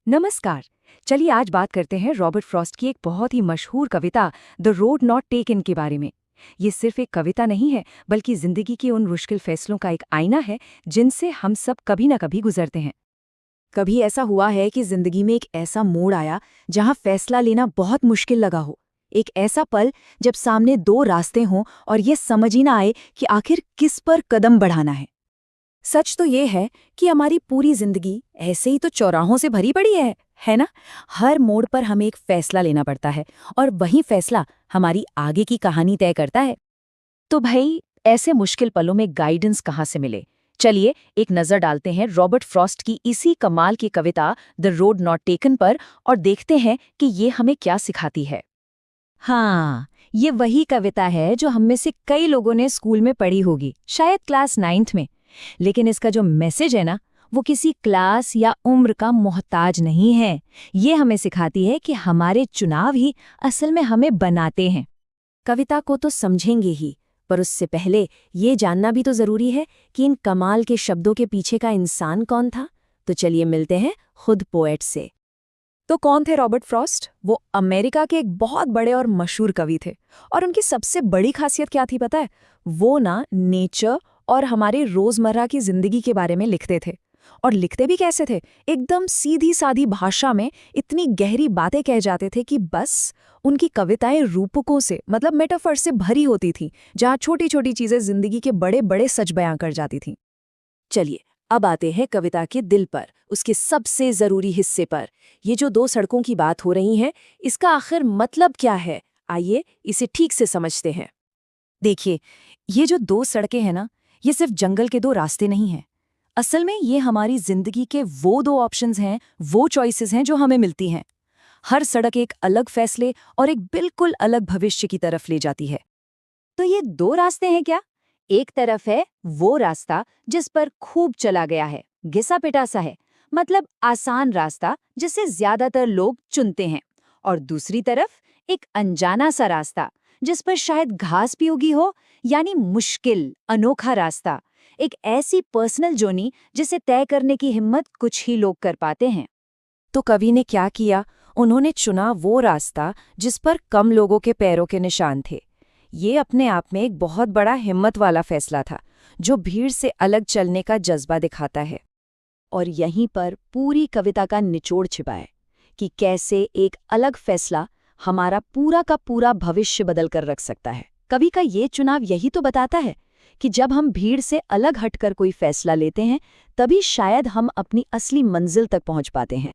नमस्कार। चलिए आज बात करते हैं रॉबर्ट फ्रॉस्ट की एक बहुत ही मशहूर कविता द रोड नॉट टेकन के बारे में। ये सिर्फ एक कविता नहीं है, बल्कि जिंदगी के उन मुश्किल फैसलों का एक आईना है जिनसे हम सब कभी न कभी गुजरते हैं। कभी ऐसा हुआ है कि जिंदगी में एक ऐसा मोड़ आया जहां फैसला लेना बहुत मुश्किल लगा हो। एक ऐसा पल जब सामने दो रास्ते हों और ये समझ ही ना आए कि आखिर किस पर कदम बढ़ाना है। सच तो ये है कि हमारी पूरी जिंदगी ऐसे ही तो चौराहों से भरी पड़ी है ना। हर मोड़ पर हमें एक फैसला लेना पड़ता है और वही फैसला हमारी आगे की कहानी तय करता है। तो भाई, ऐसे मुश्किल पलों में गाइडेंस कहाँ से मिले? चलिए एक नजर डालते हैं रॉबर्ट फ्रॉस्ट की इसी कमाल की कविता द रोड नॉट टेकन पर और देखते हैं कि ये हमें क्या सिखाती है। हाँ, ये वही कविता है जो हम में से कई लोगों ने स्कूल में पढ़ी होगी, शायद क्लास 9th में। लेकिन इसका जो मैसेज है ना, वो किसी क्लास या उम्र का मोहताज नहीं है। ये हमें सिखाती है कि हमारे चुनाव ही असल में हमें बनाते हैं। कविता को तो समझेंगे ही, पर उससे पहले ये जानना भी तो जरूरी है कि इन कमाल के शब्दों के पीछे का इंसान कौन था। तो चलिए मिलते हैं खुद पोएट से। तो कौन थे रॉबर्ट फ्रॉस्ट? वो अमेरिका के एक बहुत बड़े और मशहूर कवि थे। और उनकी सबसे बड़ी खासियत क्या थी पता है? वो ना नेचर और हमारे रोजमर्रा की जिंदगी के बारे में लिखते थे। और लिखते भी कैसे थे? एकदम सीधी सादी भाषा में इतनी गहरी बातें कह जाते थे कि बस उनकी कविताएं रूपकों से, मतलब मेटाफर से भरी होती थी, जहां छोटी छोटी चीजें जिंदगी के बड़े बड़े सच बयां कर जाती थीं। चलिए अब आते हैं कविता के दिल पर, उसके सबसे जरूरी हिस्से पर। ये जो दो सड़कों की बात हो रही है, इसका आखिर मतलब क्या है? आइए इसे ठीक से समझते हैं। देखिए, ये जो दो सड़कें हैं ना, ये सिर्फ जंगल के दो रास्ते नहीं हैं। असल में ये हमारी जिंदगी के वो दो ऑप्शंस हैं, वो चॉइसेस हैं जो हमें मिलती हैं। हर सड़क एक अलग फैसले और एक बिल्कुल अलग भविष्य की तरफ ले जाती है। तो ये दो रास्ते हैं क्या? एक तरफ है वो रास्ता जिस पर खूब चला गया है, घिसा पिटा सा है, मतलब आसान रास्ता जिसे ज्यादातर लोग चुनते हैं। और दूसरी तरफ एक अनजाना सा रास्ता जिस पर शायद घास भी उगी हो, यानी मुश्किल अनोखा रास्ता, एक ऐसी पर्सनल जर्नी जिसे तय करने की हिम्मत कुछ ही लोग कर पाते हैं। तो कवि ने क्या किया? उन्होंने चुना वो रास्ता जिस पर कम लोगों के पैरों के निशान थे। ये अपने आप में एक बहुत बड़ा हिम्मत वाला फैसला था, जो भीड़ से अलग चलने का जज्बा दिखाता है। और यहीं पर पूरी कविता का निचोड़ छिपा है कि कैसे एक अलग फैसला हमारा पूरा का पूरा भविष्य बदल कर रख सकता है। कवि का ये चुनाव यही तो बताता है कि जब हम भीड़ से अलग हटकर कोई फैसला लेते हैं, तभी शायद हम अपनी असली मंजिल तक पहुंच पाते हैं।